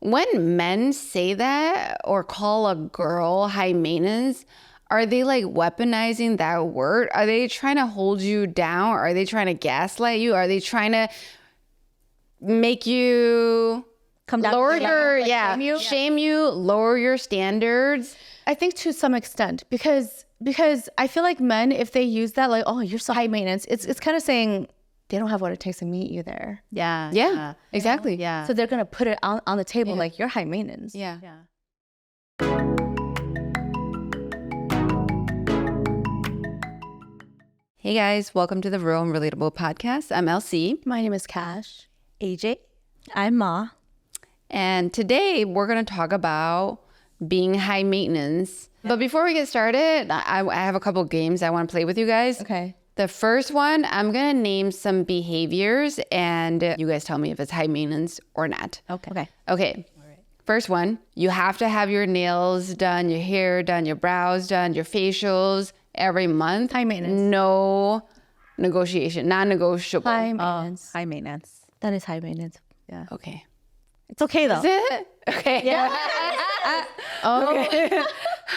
when men say that or call a girl high maintenance, are they like weaponizing that word? Are they trying to hold you down? Are they trying to gaslight you? Are they trying to make you come down lower to your shame you, lower your standards? I think to some extent because I feel like men, if they use that like, oh, you're so high maintenance, it's kind of saying they don't have what it takes to meet you there. Yeah, exactly. Yeah. So they're gonna put it on the table like you're high maintenance. Yeah. Hey guys, welcome to the Real and Relatable podcast. I'm LC. My name is Cash. AJ. I'm Ma. And today we're going to talk about being high maintenance. But before we get started, I have a couple games I want to play with you guys. Okay. The first one, I'm going to name some behaviors and you guys tell me if it's high maintenance or not. Okay. Okay. First one, you have to have your nails done, your hair done, your brows done, your facials every month. High maintenance. No negotiation, non-negotiable. High maintenance. High maintenance. That is high maintenance. Yeah. Okay. It's okay though. Is it? Okay. Yeah. Okay.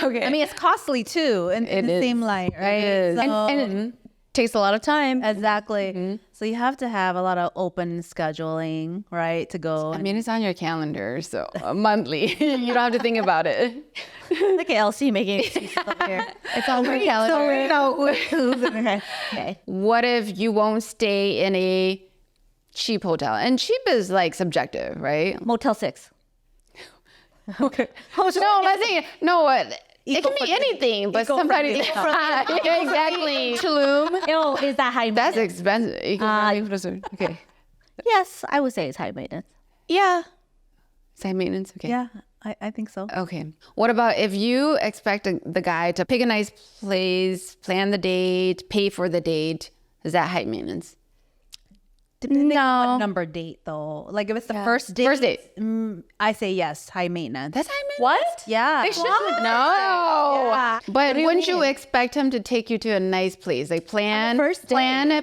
Okay. I mean, it's costly too, in the is. same line, right? It is. So, And it takes a lot of time. exactly. So you have to have a lot of open scheduling, right, to go. I mean, it's on your calendar, so monthly. You don't have to think about it. Look at LC making excuses over here. It's on her calendar. So we know who's in her. Okay. What if you won't stay in a cheap hotel? And cheap is like subjective, right? Motel 6. Okay. No, let's say it can be anything, but somebody exactly. Tulum. Oh, is that high That's maintenance? expensive. Okay. Yes, I would say it's high maintenance. Yeah. Side maintenance. Okay. Yeah, I think so. Okay. What about if you expect the guy to pick a nice place, plan the date, pay for the date? Is that high maintenance? Depending on what number date though. Like if it's the first date. First date. I say yes, high maintenance. That's high maintenance. What? Yeah. They shouldn't. No. Yeah. But wouldn't you expect him to take you to a nice place? Like plan,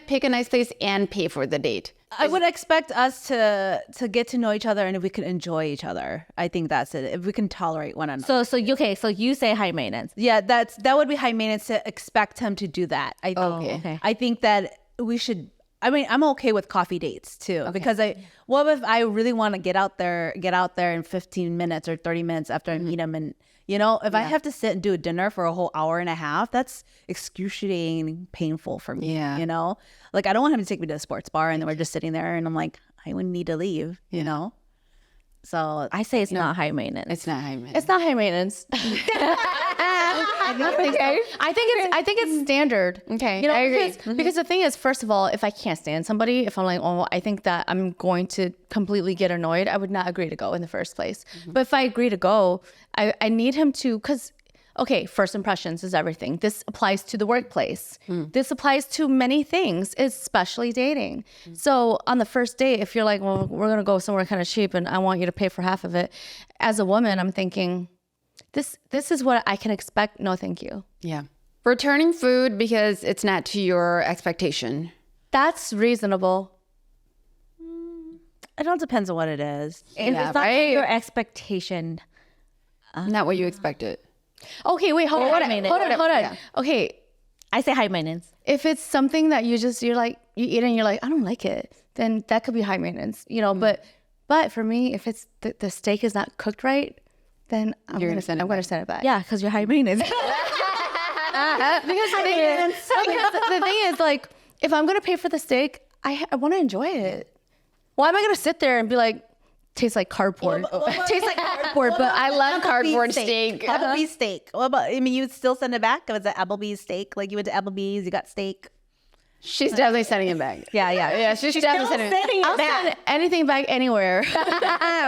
pick a nice place and pay for the date. I would expect us to get to know each other and if we could enjoy each other. I think that's it. If we can tolerate one another. So you say high maintenance. Yeah, that would be high maintenance to expect him to do that. I think. Okay. I think that we should. I mean, I'm okay with coffee dates too because what if I really want to get out there in 15 minutes or 30 minutes after I meet him, and if I have to sit and do a dinner for a whole hour and a half, that's excruciating painful for me. Yeah. Like I don't want him to take me to a sports bar and then we're just sitting there and I'm like, I wouldn't need to leave. So I say it's not high maintenance. It's not high maintenance. It's not high maintenance. I think it's standard. Okay, I agree. Because the thing is, first of all, if I can't stand somebody, if I'm like, oh, I think that I'm going to completely get annoyed, I would not agree to go in the first place. But if I agree to go, I need him to, because okay, first impressions is everything. This applies to the workplace. This applies to many things, especially dating. So on the first date, if you're like, well, we're going to go somewhere kind of cheap and I want you to pay for half of it. As a woman, I'm thinking, this is what I can expect. No, thank you. Yeah. Returning food because it's not to your expectation. That's reasonable. it all depends on what it is. It's not your expectation. Not what you expected. Okay, wait, hold on. Yeah. Okay, I say high maintenance. if it's something that you're like, you eat and you're like, I don't like it, then that could be high maintenance, But for me, if it's the steak is not cooked right, then I'm gonna send it back. Yeah, because you're high maintenance. Because the thing is, like, if I'm gonna pay for the steak, I want to enjoy it. Why am I gonna sit there and be like, tastes like cardboard? Tastes like cardboard, but I love cardboard steak. Applebee's steak. What about? I mean, you would still send it back? If it's an Applebee's steak, like you went to Applebee's, you got steak. She's definitely sending it back. Yeah. She's definitely sending it back. I'll send anything back anywhere.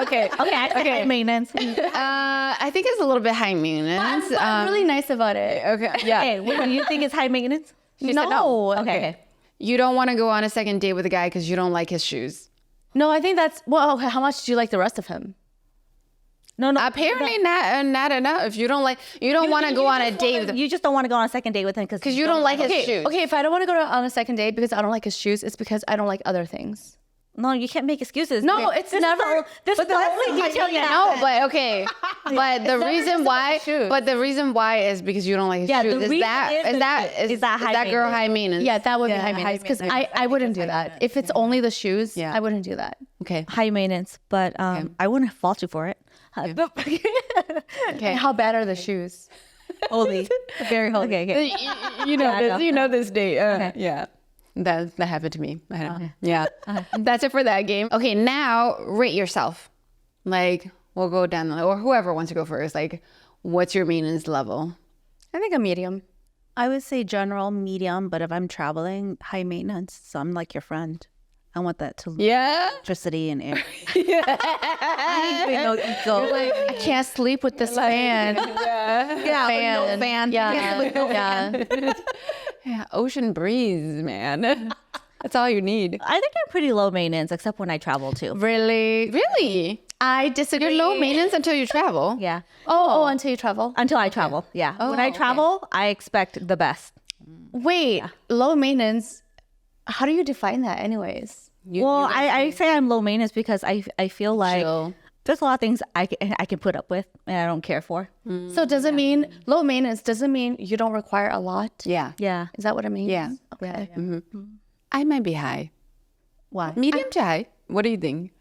Okay. Okay. Maintenance. I think it's a little bit high maintenance. I'm really nice about it. Okay. Yeah. Hey, what do you think is high maintenance? She said no. Okay. You don't want to go on a second date with a guy because you don't like his shoes. No, I think that's okay. How much do you like the rest of him? No. Apparently not enough. If you don't want to go on a date with him. You just don't want to go on a second date with him because You don't like his shoes. Okay, if I don't want to go on a second date because I don't like his shoes, it's because I don't like other things. No, you can't make excuses. No, it's never. This is the only detail you No, but okay. But the reason why, is because you don't like his shoes. Is that girl high maintenance? Yeah, that would be high maintenance because I wouldn't do that. If it's only the shoes, I wouldn't do that. Okay. High maintenance, but I wouldn't fault you for it. Okay. How bad are the shoes? Holy, very holy. Okay. You know this date. Yeah. That happened to me. I know. Yeah. That's it for that game. Okay, now rate yourself. Like, we'll go down or whoever wants to go first. Like, what's your maintenance level? I think a medium. I would say general medium, but if I'm traveling, high maintenance. So I'm like your friend. I want that to electricity and air. I can't sleep with this fan. Fan. Yeah, ocean breeze, man. That's all you need. I think I'm pretty low maintenance, except when I travel too. Really? I disagree. You're low maintenance until you travel. Yeah. Oh, until you travel. Until I travel. Yeah. When I travel, I expect the best. Wait, low maintenance. How do you define that, anyways? I say I'm low maintenance because I feel like Chill. there's a lot of things I can put up with and I don't care for. So does it mean low maintenance doesn't mean you don't require a lot? Yeah. Yeah. Is that what it means? Yeah. Okay. I might be high. Why? Medium to high. What do you think?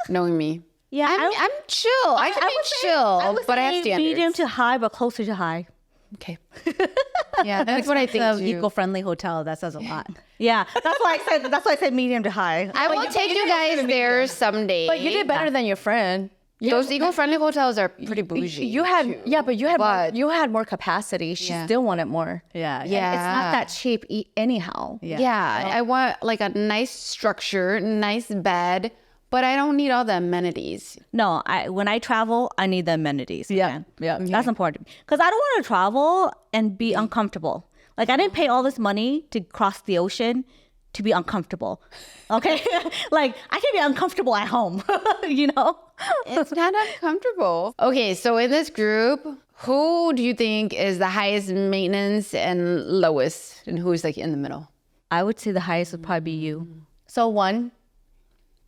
Knowing me. Yeah. I'm chill. I can be chill, but I have standards. Medium to high, but closer to high. Okay. Yeah, that's what I think too. Eco-friendly hotel. That says a lot. Yeah, that's why I said medium to high. I will take you guys there someday. But you did better than your friend. Those eco-friendly hotels are pretty bougie. You had you had more capacity. She still wanted more. Yeah. Yeah. It's not that cheap anyhow. Yeah, I want like a nice structure, nice bed, but I don't need all the amenities. No, when I travel, I need the amenities. Yeah. That's important because I don't want to travel and be uncomfortable. Like I didn't pay all this money to cross the ocean to be uncomfortable. Okay, like I can be uncomfortable at home. It's not uncomfortable. Okay, so in this group, who do you think is the highest maintenance and lowest, and who's like in the middle? I would say the highest would probably be you. So one.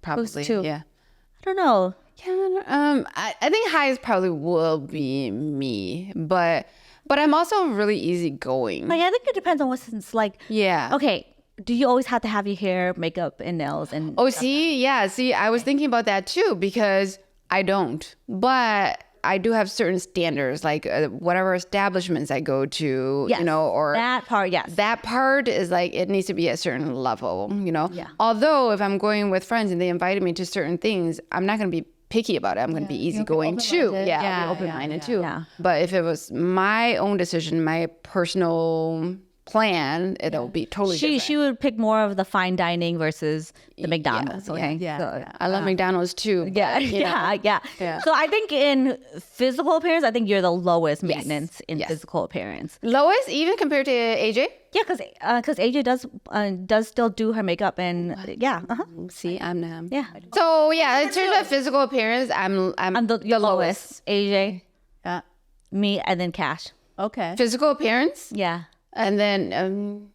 Probably. Who's two? Yeah. I don't know. Yeah. I think highest probably will be me, but I'm also really easygoing. Like I think it depends on what's like. Yeah. Okay. Do you always have to have your hair, makeup, and nails? And Oh, see, I was thinking about that too because I don't, but I do have certain standards, like whatever establishments I go to, yes, or that part. Yes. that part is like it needs to be at a certain level, Yeah. Although if I'm going with friends and they invited me to certain things, I'm not going to be picky about it. I'm going to be easygoing too. Yeah, I'll be open-minded too. Yeah. But if it was my own decision, my personal plan, it'll be totally different. She would pick more of the fine dining versus the McDonald's. Okay. So, I love McDonald's too. Yeah. So I think in physical appearance, I think you're the lowest maintenance in physical appearance. Lowest, even compared to AJ? Yeah, because AJ does still do her makeup and See, I'm not. yeah. So in terms of physical appearance, I'm the lowest. AJ, me, and then Cash. Okay. Physical appearance, Yeah. and then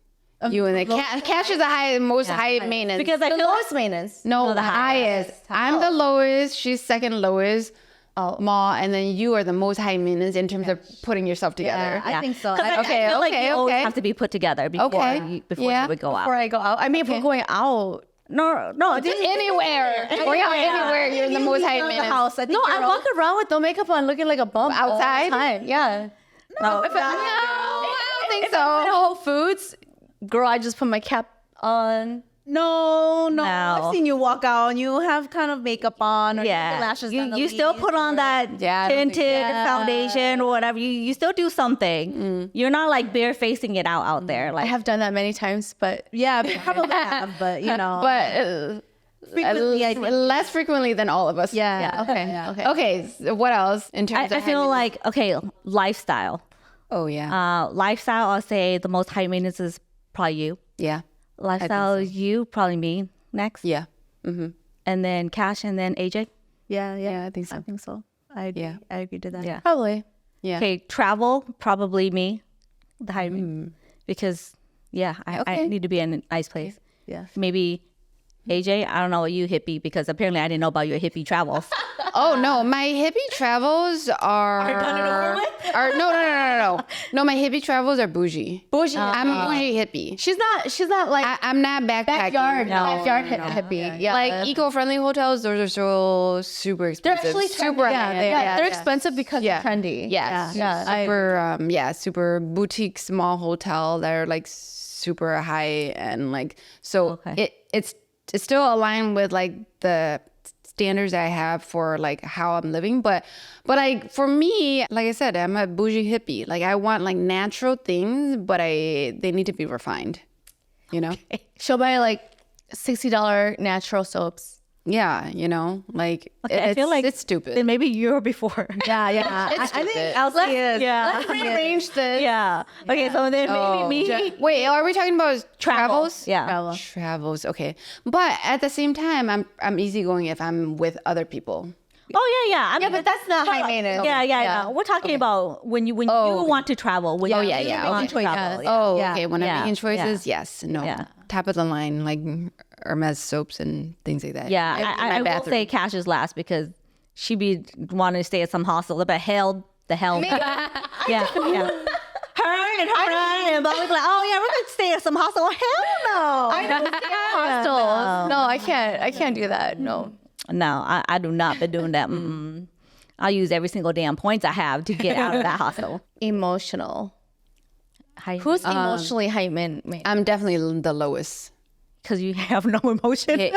you and the Cash is the most high maintenance. Because I The feel lowest maintenance. No, the highest. I'm the lowest. She's second lowest. Oh. Ma, and then you are the most high maintenance in terms of putting yourself together. I think so. I feel like you always okay. have to be put together before you would go out. Before I go out. I mean, if we're going out. No, just Anywhere. Anywhere, you're the most high maintenance. house. I think No, I walk around with no makeup on, looking like a bum Outside? all the time. Yeah. no. I don't think If I'm at Whole Foods, girl, I just put my cap on. No. No. I've seen you walk out and you have kind of makeup on or Yeah, lashes down the you still leaves put on or- that I don't think- tinted foundation or whatever. You still do something. You're not like bare facing it out there. I Like have done that many times, but Yeah, probably have, but But frequently, less frequently than all of us. yeah. okay. Okay, so what else in terms I of feel high like lifestyle. Oh, yeah. Lifestyle, I'll say the most high maintenance is probably you. Yeah. Lifestyle, you, probably me next. Yeah. And then Cash, and then AJ. Yeah, I think so. I think so. I agree to that. Yeah. Probably. Yeah. Okay, travel, probably me, the high because I Okay. need to be in a nice place. Yeah. Maybe AJ, I don't know you hippie because apparently I didn't know about your hippie travels. Oh no, my hippie travels are no. My hippie travels are bougie. Bougie. I'm bougie hippie. She's not like I'm not backpacking. backyard hippie. Yeah. Like eco-friendly hotels, those are so super they're expensive. actually super trendy. high-end. They're expensive because they're trendy. Yes. Yeah. Super boutique small hotel that are like super high and like so it's still aligned with like the standards I have for like how I'm living, but like for me, like I said, I'm a bougie hippie. Like I want like natural things, but they need to be refined. You know? She'll buy like $60 natural soaps. Yeah, you know, like I feel like it's stupid. Then maybe you were before. Yeah. It's I think stupid. Elsie is. Yeah. Let's rearrange this. Yeah. Okay, so then maybe me. Wait, are we talking about travels? Yeah. Travels, okay. But at the same time, I'm easygoing if I'm with other people. Oh yeah. I mean, But that's not high maintenance. Yeah. We're talking about when you want to travel. When you yeah. want to Okay. travel. Oh, Yeah. okay. When I'm Yeah. making choices, yes, no, Yeah. top of the line, like Hermes soaps and things like that. Yeah, In my I will bathroom. say Cash is last because she be wanting to stay at some hostel. But the hell. Yeah. Her and Bobby's like, oh yeah, we're gonna stay at some hostel. Hell no. Hostels. No, I can't do that. No. No, I do not be doing that. Mm-mm. I'll use every single damn points I have to get out of that hostel. Emotional. Who's emotionally high maintenance? I'm definitely the lowest. Because you have no emotion. I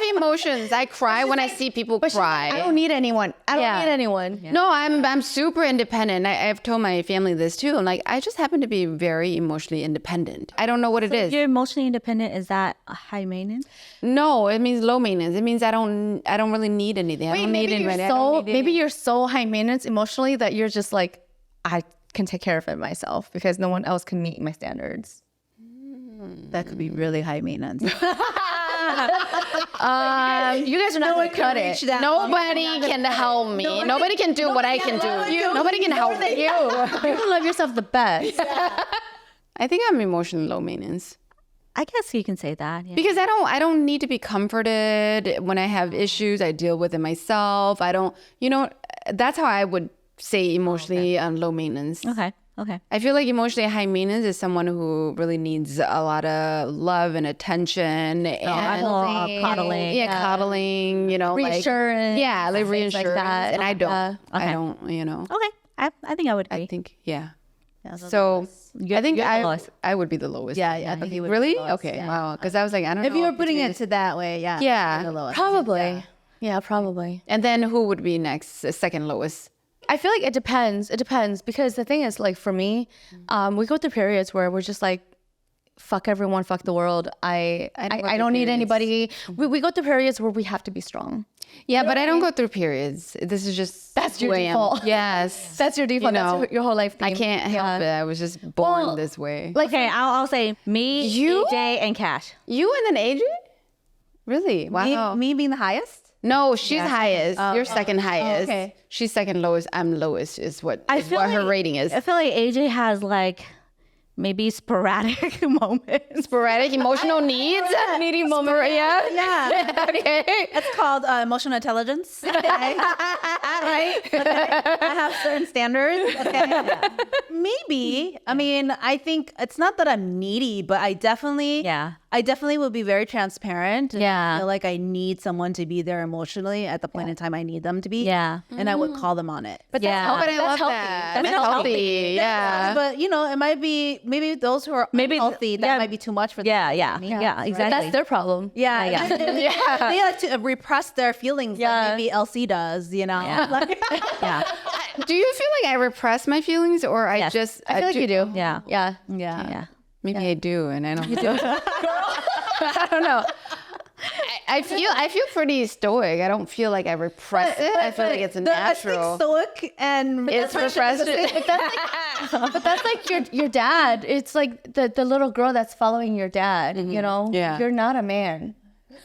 have emotions. I cry when I see people cry. I don't need anyone. I don't need anyone. No, I'm super independent. I've told my family this too. I'm like, I just happen to be very emotionally independent. I don't know what it is. You're emotionally independent. Is that a high maintenance? No, it means low maintenance. It means I don't really need anything. I don't need anybody. Maybe you're so high maintenance emotionally that you're just like, I can take care of it myself because no one else can meet my standards. That could be really high maintenance. You guys are not going to cut it. Nobody can help me. Nobody can do what I can do. Nobody can help you. You love yourself the best. I think I'm emotionally low maintenance. I guess you can say that. Yeah. Because I don't need to be comforted when I have issues. I deal with it myself. I don't, that's how I would say emotionally low maintenance. Okay. I feel like emotionally high maintenance is someone who really needs a lot of love and attention and coddling. Yeah, coddling, Reassurance. Like, like reassurance. like that. And I don't. Okay. I don't, Okay. I think I would be. I think, yeah. So I think I would be the lowest. Yeah, I think he would. Really? Be the lowest, Okay. yeah. Wow. Because I was like, I don't know. If you were putting it to that way, yeah. Yeah. the lowest. Probably. Yeah, probably. And then who would be next? The second lowest. I feel like it depends. It depends because the thing is, like for me, we go through periods where we're just like, fuck everyone, fuck the world. I don't need anybody. We go through periods where we have to be strong. Yeah, but I don't go through periods. This is just That's your who I am. default. Yes. That's your default. That's your whole life. I theme. can't help it. I was just born this way. Like Okay, I'll say me, You? AJ, and Cash. You and then Adrian? Really? Wow. Me being the highest? No, she's highest. You're second highest. okay. She's second lowest. I'm lowest is what feel her like- rating is. I feel like AJ has like maybe sporadic moments. Sporadic emotional needs. needy moment. Yeah. Okay. It's called emotional intelligence. Okay. Right? Okay. I have certain standards. Okay. Maybe. I mean, I think it's not that I'm needy, but I definitely will be very transparent. And Yeah. feel like I need someone to be there emotionally at the point in time I need them to be. Yeah. And I would call them on it. But Yeah. But I love healthy. that. That's healthy. Yeah. but it might be maybe those who are healthy, that might be too much for them. Yeah, exactly. That's their problem. Yeah. They like to repress their feelings like maybe LC does, Yeah. Do you feel like I repress my feelings or I Yes. just I feel like you do. Yeah. Yeah. Yeah. maybe I do and I don't I don't know. I feel pretty stoic. I don't feel like I repress it. I feel like it's I natural. think stoic and It's repressed. But that's like your dad. It's like the little girl that's following your dad. Yeah. You're not a man.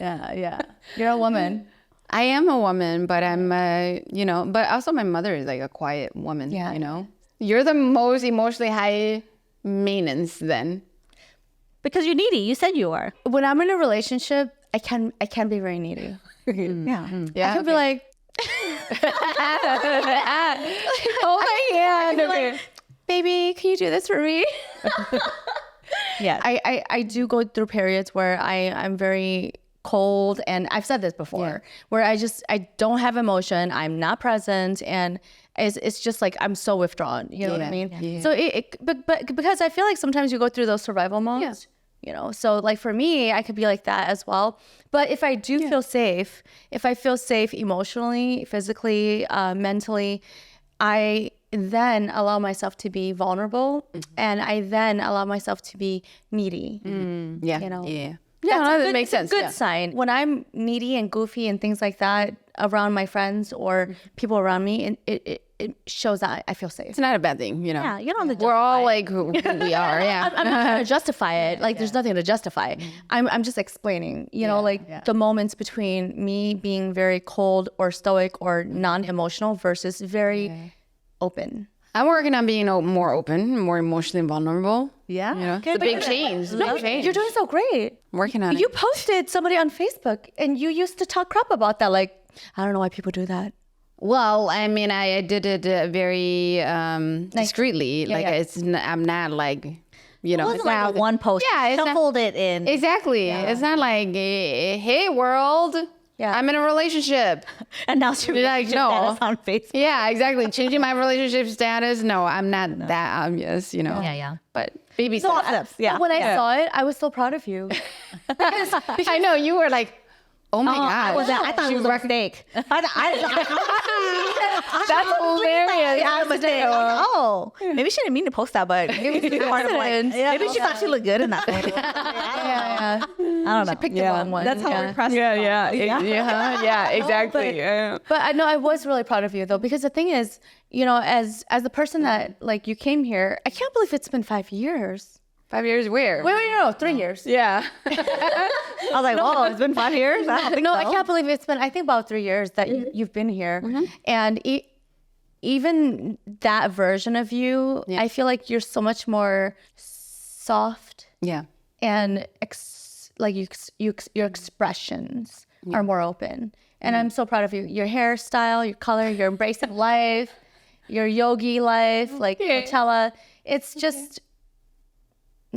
yeah. You're a woman. I am a woman, but I'm, but also my mother is like a quiet woman, Yeah. You're the most emotionally high maintenance then. Because you're needy. You said you are. When I'm in a relationship, I can be very needy. Yeah. I can be like, hold my hand, okay. Baby, can you do this for me? Yeah. I do go through periods where I'm very cold, and I've said this before, where I don't have emotion, I'm not present, and it's just like I'm so withdrawn. You know what I mean? Yeah. So but because I feel like sometimes you go through those survival modes. You know, so like for me, I could be like that as well. But if I do feel safe, if I feel safe emotionally, physically, mentally, I then allow myself to be vulnerable, and I then allow myself to be needy. Yeah. You know? Yeah. That makes sense. Good sign. When I'm needy and goofy and things like that around my friends or people around me, it shows that I feel safe. It's not a bad thing, you know. Yeah, you don't have to We're all like who we are. Yeah. I'm not trying to justify it. Like there's nothing to justify. I'm just explaining, you know, like the moments between me being very cold or stoic or non-emotional versus very open. I'm working on being more open, more emotionally vulnerable. Yeah. You know, it's a big change. It's a big change. You're doing so great. I'm working on You it. posted somebody on Facebook and you used to talk crap about that. Like, I don't know why people do that. Well, I mean, I did it very discreetly. I'm not like, you know. It wasn't like a one post. Yeah, it's not- shuffled it in. Exactly. It's not like, hey, world. Yeah. I'm in a relationship. And now she Like, no. on Facebook. Yeah, exactly. Changing my relationship status. No, I'm not that obvious, you know. Yeah. But baby Small steps. steps. Yeah. When I saw it, I was so proud of you. I know you were like, oh my God. I thought it was a mistake. That's hilarious. Yeah, mistake. Oh, maybe she didn't mean to post that, but maybe she part of like, maybe she thought she looked good in that photo. Yeah. I don't know. Pick the wrong one. That's how we're pressed. Yeah, exactly. But I know I was really proud of you though, because the thing is, you know, as the person that like you came here, I can't believe it's been 5 years. 5 years where? Wait, no, 3 years. Yeah. I was like, whoa, it's been 5 years? I don't think No, so. I can't believe it's been, I think about 3 years that you've been here. And even that version of you, I feel like you're so much more soft Yeah. and your expressions are more open. And I'm so proud of you. Your hairstyle, your color, your embracing life, your yogi life, like Nutella. It's just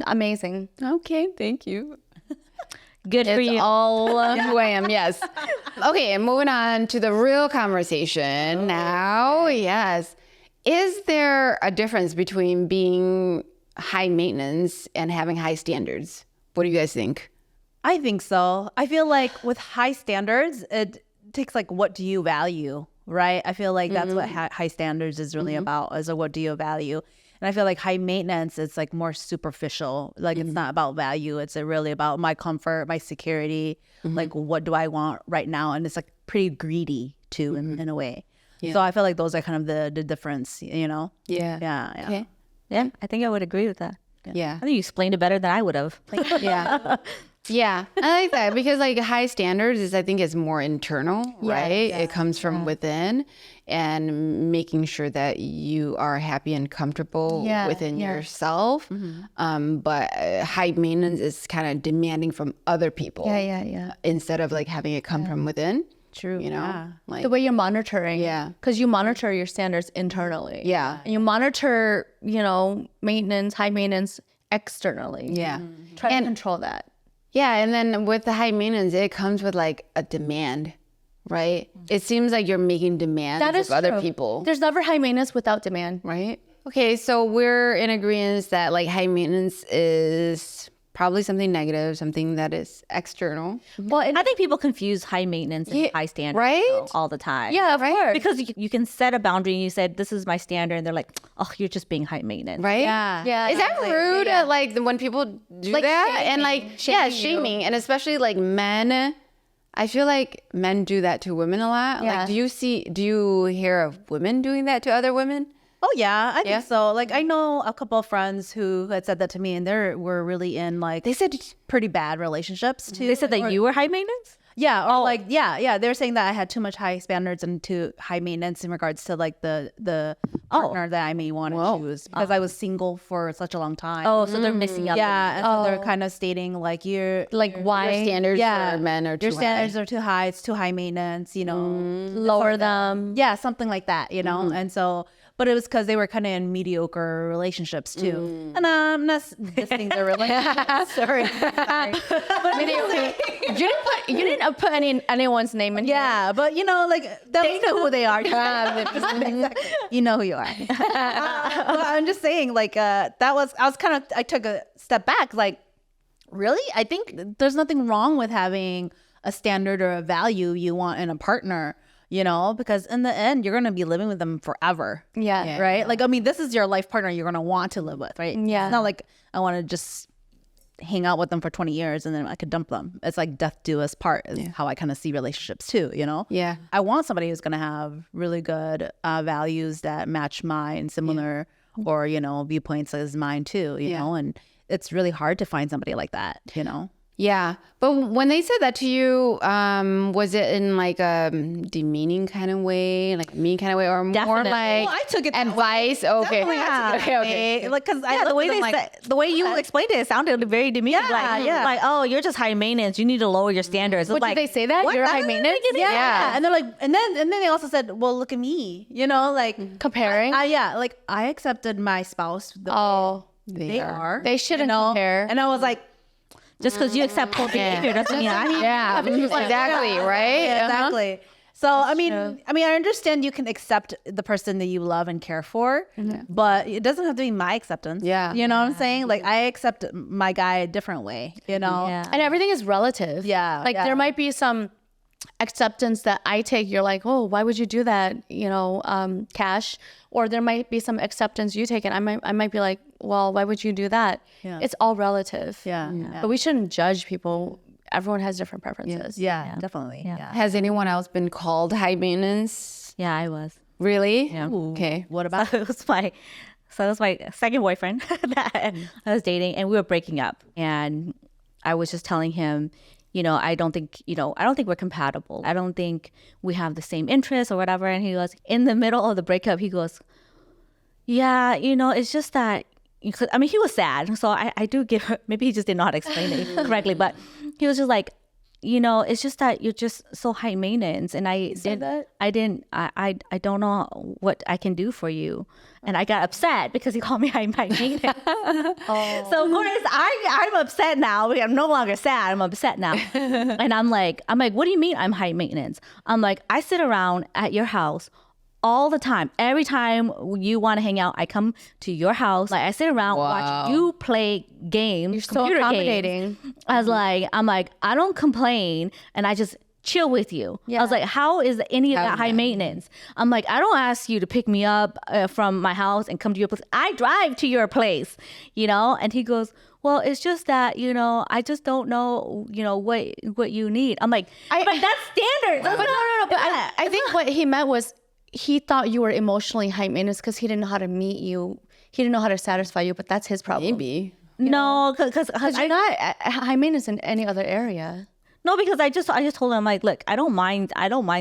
amazing. Okay, thank you. Good for It's you. all who I am, yes. Okay, and moving on to the real conversation now. Yes. Is there a difference between being high maintenance and having high standards? What do you guys think? I think so. I feel like with high standards, it takes like, what do you value, right? I feel like that's what high standards is really about, is what do you value? And I feel like high maintenance is like more superficial. Like it's not about value. It's really about my comfort, my security. Like what do I want right now? And it's like pretty greedy too in a way. So I feel like those are kind of the difference, you know? Yeah. Yeah. Okay. Yeah, I think I would agree with that. Yeah. I think you explained it better than I would have. Yeah. Yeah. I like that because like high standards is, I think, is more internal, right? It comes from within and making sure that you are happy and comfortable within yourself. But high maintenance is kind of demanding from other people. Yeah. Instead of like having it come from within. True. You know, like The way you're monitoring. Yeah. Because you monitor your standards internally. Yeah. And you monitor, you know, maintenance, high maintenance externally. yeah. Try to control that. Yeah, and then with the high maintenance, it comes with like a demand, right? It seems like you're making demands That is of other true. people, There's never high maintenance without demand. right? Okay, so we're in agreement that like high maintenance is probably something negative, something that is external, Well, I think people confuse high maintenance and high standards right? though, all the time. yeah, of course. Because you can set a boundary and you said, this is my standard. And they're like, oh, you're just being high maintenance. Right? Yeah, Is that rude? Like when people do Like that and shaming. like Shaming you. shaming, and especially like men. I feel like men do that to women a lot. Yeah. Like, do you hear of women doing that to other women? Oh yeah, I think so. Like I know a couple of friends who had said that to me, and were really in like They said pretty bad relationships too. They said that you were high maintenance? Yeah, or like yeah. They were saying that I had too much high standards and too high maintenance in regards to like the partner that I may want to choose because I was single for such a long time. Oh, so they're mixing up. Yeah, and so they're kind of stating like Like why Your standards for men are too your standards high. are too high. It's too high maintenance. lower them. Yeah, something like that. And so. But it was because they were kind of in mediocre relationships too, and I'm not dissing their relationship. Sorry. You didn't put anyone's name in. Yeah, but like they know who they are. Exactly. You know who you are. But I'm just saying, like I took a step back. Like, really, I think there's nothing wrong with having a standard or a value you want in a partner. Because in the end, you're going to be living with them forever. Yeah. Right? Like, I mean, this is your life partner you're going to want to live with, right? Yeah. It's not like I want to just hang out with them for 20 years and then I could dump them. It's like death do us part is how I kind of see relationships too, Yeah. I want somebody who's going to have really good values that match mine, similar or, viewpoints as mine too, you know, and it's really hard to find somebody like that, Yeah. But when they said that to you, was it in like a demeaning kind of way, like a mean kind of way, or more Definitely. like Well, I took it that advice? Okay. Okay. Like, because The way the way you explained it sounded very demeaning. Like, oh, you're just high maintenance. You need to lower your standards. What, Like, did they say that? You're high maintenance? Yeah. And they're like, and then they also said, well, look at me, like Comparing? like I accepted my spouse. They are. They shouldn't compare. And I was like, just because you accept poor behavior doesn't mean I Yeah. Exactly. Right. yeah, exactly. So I mean, I understand you can accept the person that you love and care for, but it doesn't have to be my acceptance. Yeah. You know what I'm saying? Like I accept my guy a different way. Yeah. And everything is relative. Yeah, Like there might be some acceptance that I take. You're like, oh, why would you do that? Cash. Or there might be some acceptance you take, and I might be like, well, why would you do that? Yeah. It's all relative. Yeah. But we shouldn't judge people. Everyone has different preferences. Yeah, definitely. Yeah. Has anyone else been called high maintenance? Yeah, I was. Really? Yeah. Okay. What about? So it was my second boyfriend that I was dating, and we were breaking up. And I was just telling him, I don't think we're compatible. I don't think we have the same interests or whatever. And he goes, in the middle of the breakup, he goes, yeah, it's just that, I mean, he was sad. So I do give, maybe he just didn't know how to explain it correctly, but he was just like, it's just that you're just so high maintenance, and I don't know what I can do for you, and I got upset because he called me high maintenance. So of course I'm upset now. I'm no longer sad. I'm upset now, and I'm like, what do you mean I'm high maintenance? I'm like, I sit around at your house all the time. Every time you want to hang out, I come to your house. Like I sit around, watch you play games. You're so computer accommodating. games. I'm like, I don't complain, and I just chill with you. I was like, how is any of that high maintenance? I'm like, I don't ask you to pick me up from my house and come to your place. I drive to your place, And he goes, well, it's just that, I just don't know, what you need. I'm like, but that's standard. But no. But I think what he meant was he thought you were emotionally high maintenance because he didn't know how to meet you. He didn't know how to satisfy you, but that's his problem. Maybe. No, because You're not high maintenance in any other area. No, because I just told him, like, look, I don't mind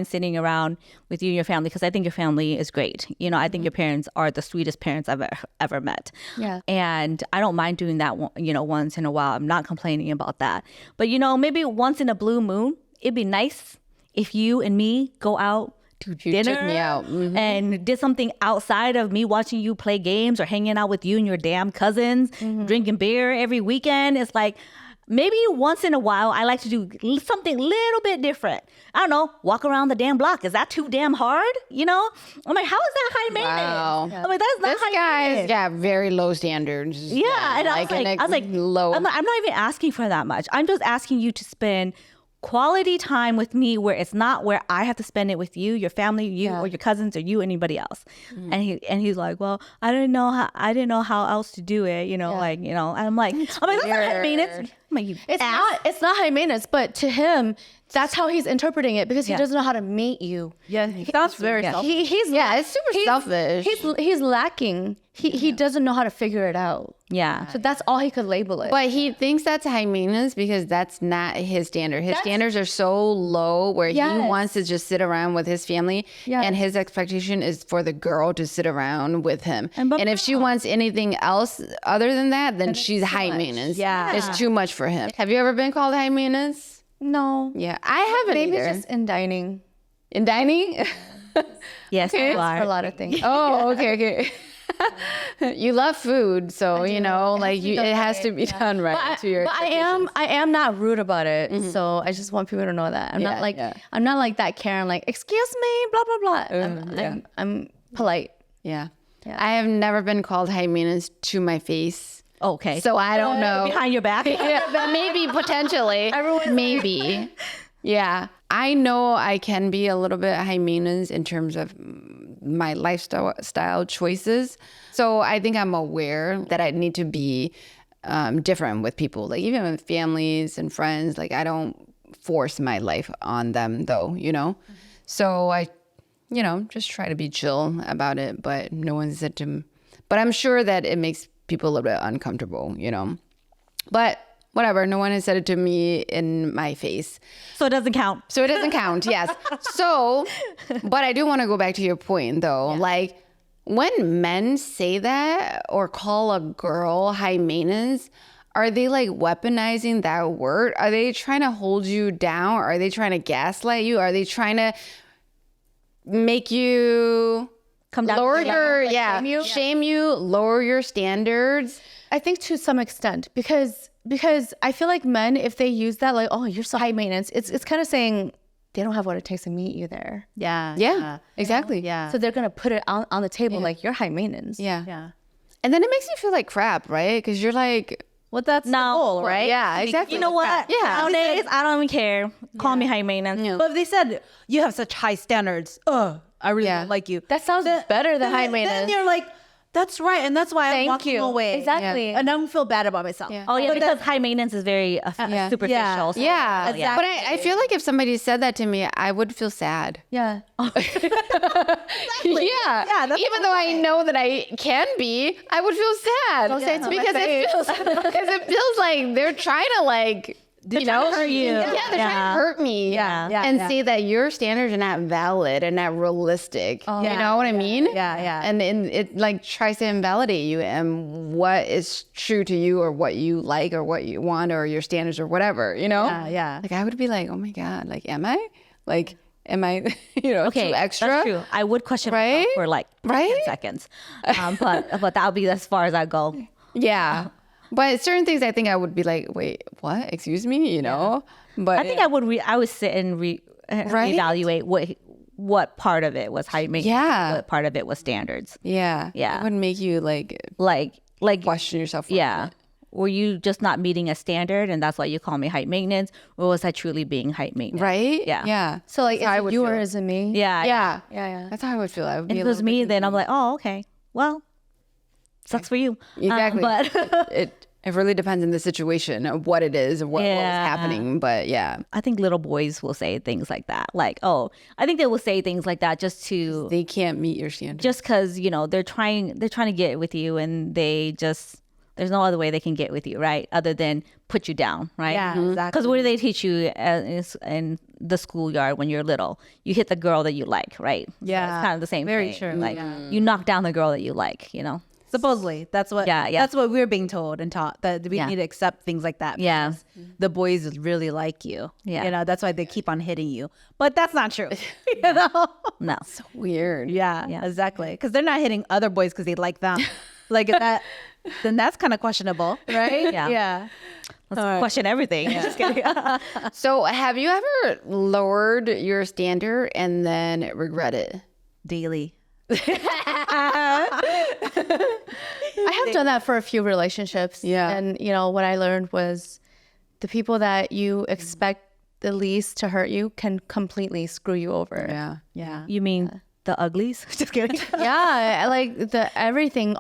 sitting around with you and your family because I think your family is great. I think your parents are the sweetest parents I've ever met. Yeah. And I don't mind doing that, once in a while. I'm not complaining about that. But, maybe once in a blue moon, it'd be nice if you and me go out to dinner took me out. and did something outside of me watching you play games or hanging out with you and your damn cousins, drinking beer every weekend. It's like, maybe once in a while, I like to do something a little bit different. I don't know, walk around the damn block. Is that too damn hard? I'm like, how is that high maintenance? Wow. I'm like, that's not This high guy's maintenance. got very low standards. Yeah, and I was like, low. I'm not even asking for that much. I'm just asking you to spend quality time with me where it's not where I have to spend it with you, your family, or your cousins, or you, anybody else. And he's like, well, I didn't know how else to do it, And I'm like, that's not high maintenance. I'm like, It's not high maintenance, but to him, that's how he's interpreting it because he doesn't know how to meet you. Yeah, he sounds very selfish. It's super selfish. He's lacking. He doesn't know how to figure it out. Yeah. So that's all he could label it. But he thinks that's high maintenance because that's not his standard. His standards are so low where he Yes. wants to just sit around with his family. Yes. And his expectation is for the girl to sit around with him. And but- if she wants anything else other than that, then she's high maintenance. Yeah. It's too much for him. Have you ever been called high maintenance? no. Yeah. I haven't Maybe either. just in dining. In dining? Yes, you For a are. lot of things. Oh, okay. You love food, so you know, like it has to be done right to your. But I am not rude about it. So I just want people to know that I'm Yeah, not like yeah. I'm not like that Karen. Like, excuse me, blah blah blah. I'm polite. Yeah. I have never been called high maintenance to my face, Okay. so I don't know. behind your back. Yeah, but maybe potentially. Maybe. Yeah. I know I can be a little bit high maintenance in terms of my lifestyle choices. So I think I'm aware that I need to be different with people, like even with families and friends. Like I don't force my life on them though, you know? So I, just try to be chill about it, but no one said to, but I'm sure that it makes people a little bit uncomfortable, but whatever. No one has said it to me in my face. So it doesn't count. So it doesn't count, yes. So, but I do want to go back to your point though. Like when men say that or call a girl high maintenance, are they like weaponizing that word? Are they trying to hold you down? Are they trying to gaslight you? Are they trying to make you Come down lower to the your, level, shame you, lower your standards? I think to some extent because I feel like men, if they use that like, oh, you're so high maintenance, it's kind of saying they don't have what it takes to meet you there. Yeah. Yeah, exactly. Yeah. So they're gonna put it on the table like you're high maintenance. Yeah. Yeah. And then it makes you feel like crap, right? Because you're like, Well, that's the goal, right? yeah, exactly. You know what? Yeah. Nowadays, I don't even care. Call me high maintenance. But if they said you have such high standards, I really don't like you. That sounds better than high Then maintenance. you're like, that's right, and that's why I'm Thank walking you. away. Exactly. And I don't feel bad about myself. Oh yeah, But because high maintenance is very superficial. Yeah. So- Yeah. Exactly. But I feel like if somebody said that to me, I would feel sad. Yeah. Yeah. Yeah, that's Even though I know that I can be, I would feel sad. Don't say it to my because face. because it feels like they're trying to like hurt you. Yeah, they're trying to hurt me. Yeah, yeah, and yeah. say that your standards are not valid and not realistic. You know what I mean? Yeah, yeah. And it like tries to invalidate you and what is true to you or what you like or what you want or your standards or whatever, Yeah, yeah. Like I would be like, oh my God, like am I? Like am I Okay, too extra? that's true. I would question myself Right? for like Right? 10 seconds. But that'll be as far as I go. Yeah. But certain things I think I would be like, wait, what? Excuse me, But I think I would sit and Right? reevaluate what part of it was high maintenance, Yeah. what part of it was standards. yeah. Yeah. It would make you like Like question yourself. For a yeah. minute. Were you just not meeting a standard and that's why you call me high maintenance? Or was I truly being high maintenance? Right? Yeah. Yeah. So like, That's how I is it would you or feel. is it me? Yeah. Yeah. Yeah. That's how I would feel. I would be And a if it was little me, bit then I'm like, oh, okay. Well, sucks for you. Exactly. But it really depends on the situation of what it is or what was Yeah. happening. But yeah, I think little boys will say things like that. Like, oh, I think they will say things like that just to they can't meet your standards. just because they're trying to get with you, and there's no other way they can get with you, right? Other than put you down, right? Yeah, exactly. Because what do they teach you in the schoolyard when you're little? You hit the girl that you like, right? So Yeah. it's kind of the same. Very thing. true. Like you knock down the girl that you like, Supposedly, that's what. Yeah, yeah. That's what we're being told and taught, that we Yeah. need to accept things like that. Yeah. because the boys really like you. Yeah. That's why they keep on hitting you. But that's not true. you know. No. Weird. Yeah, Yeah. exactly. Because they're not hitting other boys because they like them. Like that, then that's kind of questionable, right? Yeah. Yeah. Let's question everything. Just kidding. So have you ever lowered your standard and then regret it? Daily. I have done that for a few relationships. Yeah. And, what I learned was the people that you expect the least to hurt you can completely screw you over. Yeah. Yeah. You mean the uglies? Just kidding. Yeah. Like everything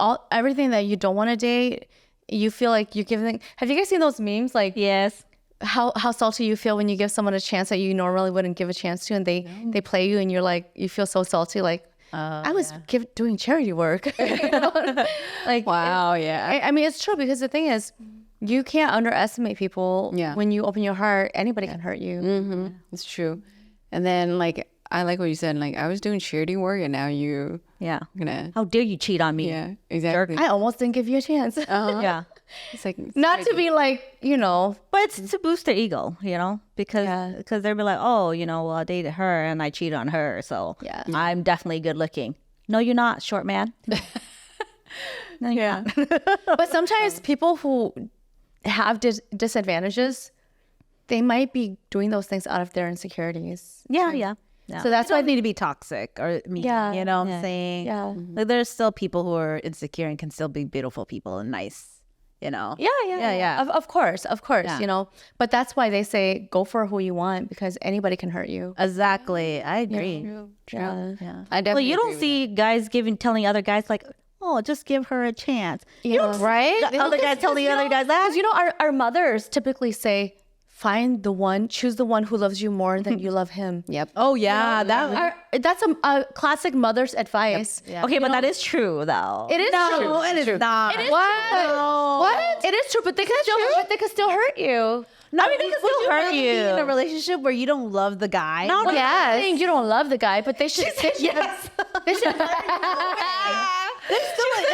that you don't want to date, you feel like you're giving. Have you guys seen those memes? Like, Yes. how salty you feel when you give someone a chance that you normally wouldn't give a chance to, and they play you and you're like, you feel so salty. Like, I was doing charity work. You know? Like, Wow. Yeah. I mean, it's true because the thing is, you can't underestimate people. Yeah. When you open your heart, anybody can hurt you. It's true. And then like I like what you said. Like I was doing charity work, and now you Yeah. gonna. How dare you cheat on me? Yeah. Exactly. I almost didn't give you a chance. Yeah. It's like Not to be like, you know, But it's to boost their ego, you know, because they'll be like, oh, you know, well, I dated her and I cheated on her, so I'm definitely good looking. No, you're not, short man. No, you're not. but sometimes people who have disadvantages, they might be doing those things out of their insecurities. Yeah. So that's Why why need to be toxic or mean, you know what I'm saying? Yeah. Like there's still people who are insecure and can still be beautiful people and nice, you know? Yeah. Of course, Yeah. you know. But that's why they say go for who you want because anybody can hurt you. Exactly. I agree. Yeah. Yeah. I Well, definitely. you don't see guys telling other guys like, oh, just give her a chance. You don't see right? other guys telling other guys that. Because you know, our mothers typically say, choose the one who loves you more than you love him. Yep. Oh yeah, That's a classic mother's advice. Okay, but that is true though. It is true. No, it is not. It is true. What? It is true, but they can still hurt you. No, I mean, they can still hurt be you. in a relationship where you don't love the guy. No, Well, I'm not saying you don't love the guy, but they should. Yes. They should.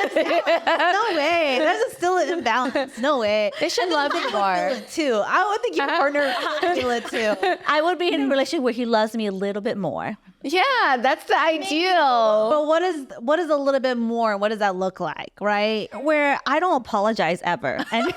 No way. There's still an imbalance. No way. They should love you Feel more. it too. I would think your partner would feel it too. I would be in a relationship where he loves me a little bit more. Yeah, that's the ideal. But what is a little bit more? What does that look like, right? Where I don't apologize ever. And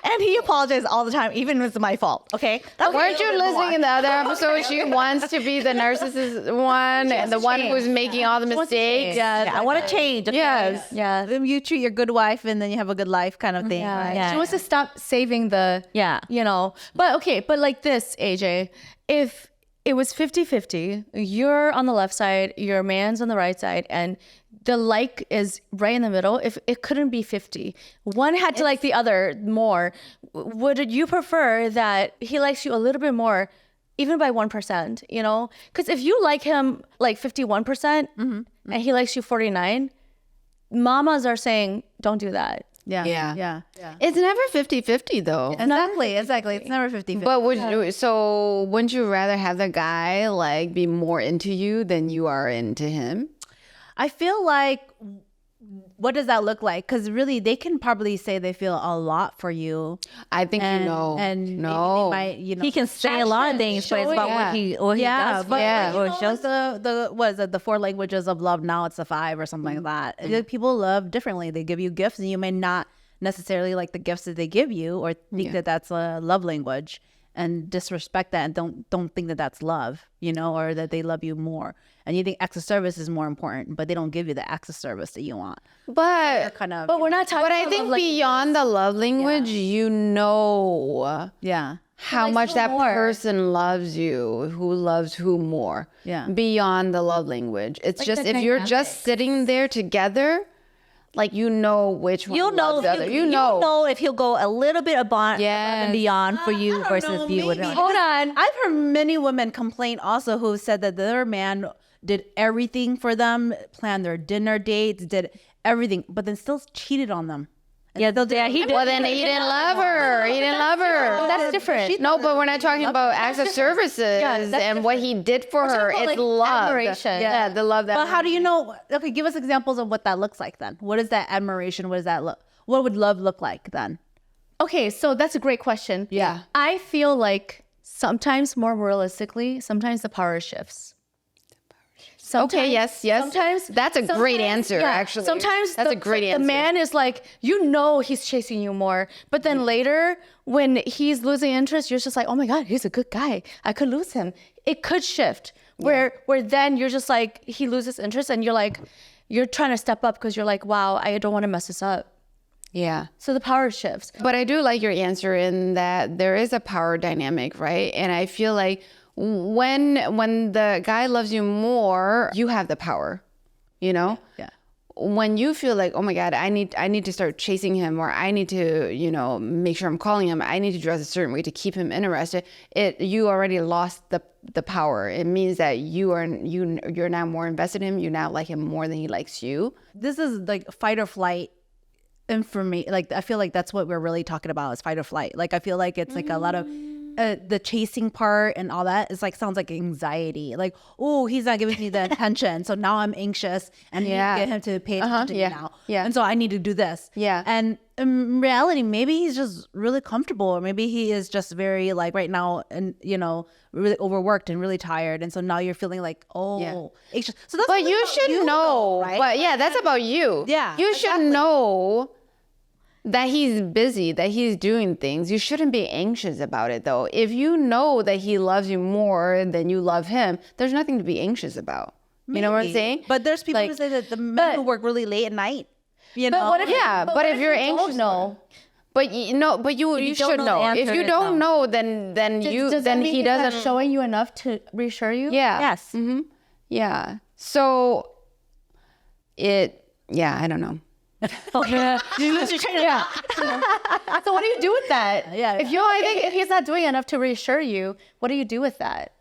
and he apologizes all the time, even if it's my fault. Okay? Weren't you listening in the other episode? She wants to be the narcissist one and the one who's making all the mistakes. Yeah, I want to change. Okay? Yes. Yeah. Then you treat your good wife and then you have a good life kind of thing. Yeah. Right? Yeah. She wants to stop saving the, Yeah. you know. But okay, but like this, AJ, if it was 50-50, you're on the left side, your man's on the right side, and the like is right in the middle, if it couldn't be 50, one had to like the other more, would you prefer that he likes you a little bit more, even by 1%, you know? Because if you like him like 51% percent and he likes you 49, mamas are saying, don't do that. Yeah. It's never 50-50 though. Exactly. It's never 50-50. But wouldn't you rather have the guy like be more into you than you are into him? I feel like, what does that look like? Because really, they can probably say they feel a lot for you. I think And, you know. and no. maybe they might, He can say a lot of things, but it's about what he does. but Yeah. or shows the what is it, the 4 languages of love. Now it's the 5 or something like that. Like, people love differently. They give you gifts, and you may not necessarily like the gifts that they give you, or think that that's a love language, and disrespect that, and don't think that that's love, you know, or that they love you more. And you think acts of service is more important, but they don't give you the acts of service that you want. But Kind of. But we're not talking But I about think love beyond the love language, you know Yeah. how much that person loves you, who loves who more. Yeah. Beyond the love language. It's Like just the if you're just sitting there together, like you know which one You'll know, loves the other. You you'll know. know if he'll go a little bit above Yes. and beyond for you versus if you would. maybe. Hold on. I've heard many women complain also who said that their man did everything for them, planned their dinner dates, did everything, but then still cheated on them. Yeah, he did. Well, then he didn't love her. He didn't love her. That's different. No, but we're not talking about acts of services and what he did for her. about, It's like, love. admiration. Yeah, the love that. But how do you know? Okay, give us examples of what that looks like then. What is that admiration? What does that look? What would love look like then? Okay, so that's a great question. Yeah. I feel like sometimes more realistically, sometimes the power shifts. Okay, yes. Sometimes That's a great answer, actually. Sometimes That's a great answer. The man is like, you know, he's chasing you more, but then later when he's losing interest, you're just like, oh my god, he's a good guy. I could lose him. It could shift where then you're just like, he loses interest, and you're like, you're trying to step up because you're like, wow, I don't want to mess this up. Yeah. So the power shifts. But I do like your answer in that there is a power dynamic, right? And I feel like when the guy loves you more, you have the power, you know? Yeah. when you feel like, oh my God, I need to start chasing him, or I need to, make sure I'm calling him, I need to dress a certain way to keep him interested, you already lost the power. It means that you're now more invested in him. You now like him more than he likes you. This is like fight or flight information. Like, I feel like that's what we're really talking about is fight or flight. Like, I feel like it's like a lot of the chasing part and all that is like, sounds like anxiety. Like, oh, he's not giving me the attention, so now I'm anxious and I need to get him to pay attention to me now. Yeah. And so I need to do this. Yeah. And in reality, maybe he's just really comfortable, or maybe he is just very like right now and really overworked and really tired, and so now you're feeling like anxious. So that's But you should know, right? But yeah, that's about you. Yeah, you should know that he's busy, that he's doing things. You shouldn't be anxious about it, though. If you know that he loves you more than you love him, there's nothing to be anxious about. You know what I'm saying? But there's people who say that the men who work really late at night. But what if but if you're anxious, no. But you should know the know. answer, If you don't know, then he doesn't. Showing you enough to reassure you. Yeah. Yes. Mm-hmm. Yeah. So I don't know. Yeah. So what do you do with that? Yeah. If he's not doing enough to reassure you, what do you do with that?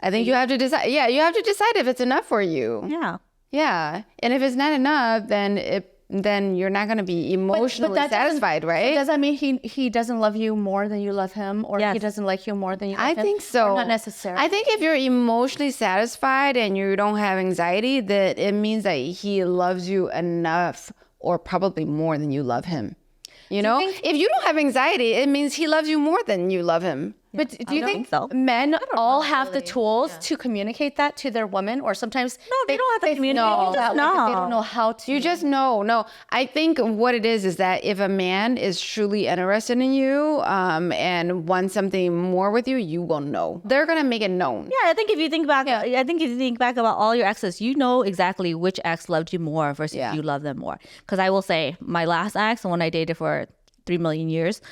I think you have to decide. Yeah, you have to decide if it's enough for you. Yeah. Yeah, and if it's not enough, then you're not going to be emotionally that doesn't- satisfied, right? Does that mean he doesn't love you more than you love him, or he doesn't like you more than you love I him? think so. Or not necessarily. I think if you're emotionally satisfied and you don't have anxiety, that it means that he loves you enough, or probably more than you love him. If you don't have anxiety, it means he loves you more than you love him. But do you think so. men all have the tools to communicate that to their women, or sometimes they don't have to communicate. know You that, just like, know. they don't know how to. You just know. No, I think what it is that if a man is truly interested in you and wants something more with you, you will know. They're gonna make it known. Yeah, I think if you think back, about all your exes, you know exactly which ex loved you more versus you love them more. Because I will say, my last ex, the one I dated for 3 million years,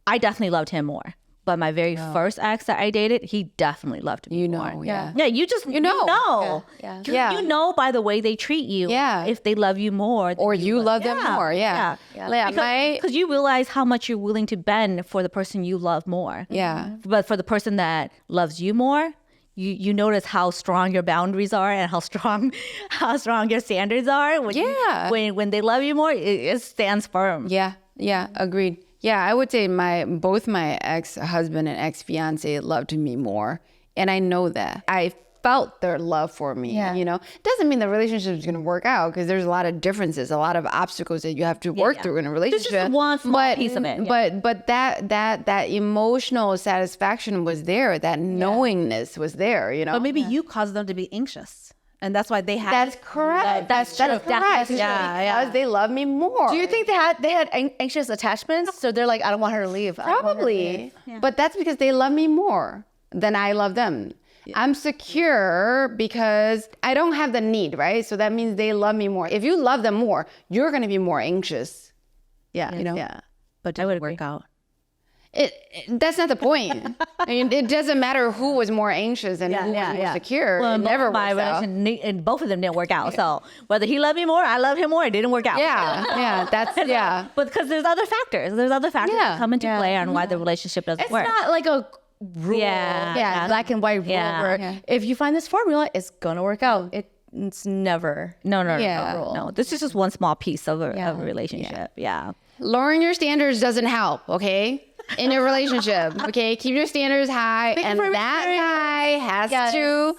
I definitely loved him more. But my very first ex that I dated, he definitely loved me more. Yeah. Yeah, you just know. Yeah. You know by the way they treat you. Yeah. If they love you more. Or you love them more. Yeah. Because you realize how much you're willing to bend for the person you love more. Yeah. But for the person that loves you more, you notice how strong your boundaries are and how strong your standards are. When they love you more, it stands firm. Yeah. Yeah. Agreed. Yeah, I would say both my ex-husband and ex-fiance loved me more. And I know that. I felt their love for me, It doesn't mean the relationship is going to work out, because there's a lot of differences, a lot of obstacles that you have to work through in a relationship. This is one small piece of it. But that emotional satisfaction was there, that knowingness was there, But maybe you caused them to be anxious. And that's why they had. That's correct. That's correct. Because they love me more. Do you think they had anxious attachments? So they're like, I don't want her to leave. Probably. But that's because they love me more than I love them. I'm secure because I don't have the need, right? So that means they love me more. If you love them more, you're going to be more anxious. Yeah. Yeah. But it would work out. That's not the point. I mean, it doesn't matter who was more anxious and who was more secure. Well, it never my works out. relation, and both of them didn't work out. So whether he loved me more, I love him more, it didn't work out. Yeah. But because there's other factors. There's other factors that come into play on why the relationship doesn't It's work. not like a rule. Yeah. Black and white rule. Where if you find this formula, it's gonna work out. It's never. No. rule. No. This is just one small piece of a relationship. Yeah. Lowering your standards doesn't help, okay? In your relationship, okay? Keep your standards high, and that guy has to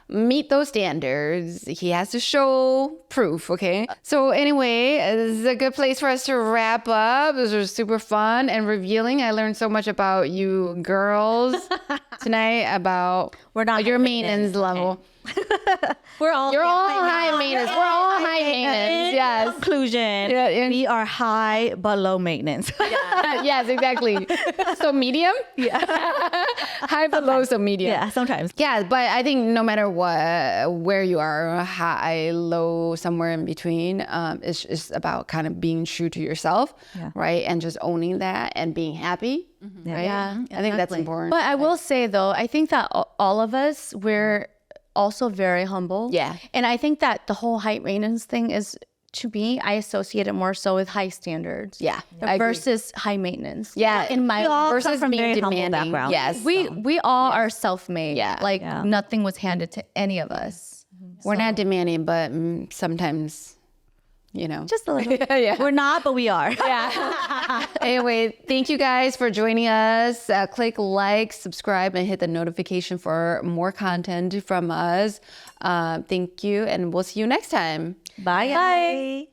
meet those standards. He has to show proof, okay? So anyway, this is a good place for us to wrap up. This was super fun and revealing. I learned so much about you girls tonight, about your maintenance level. You're all high maintenance. We're all high maintenance. Yes. Conclusion. We are high but low maintenance. Yes, exactly. So medium? Yeah. High but low, so medium. Yeah, sometimes. Yeah, but I think no matter where you are, high, low, somewhere in between, it's just about kind of being true to yourself, right? And just owning that and being happy. Right? Yeah, I think that's important. But I will say though, I think that all of us, we're also very humble. Yeah. And I think that the whole height maintenance thing is to me, I associate it more so with high standards. Yeah, I agree. Versus high maintenance. Yeah, In my We all come versus from being very humble demanding. backgrounds. Yes, we all are self-made. Yeah. Like Yeah. nothing was handed to any of us. we're not demanding, but sometimes, Just a little. yeah. We're not, but we are. Anyway, thank you guys for joining us. Click like, subscribe, and hit the notification for more content from us. Thank you, and we'll see you next time. Bye. Bye.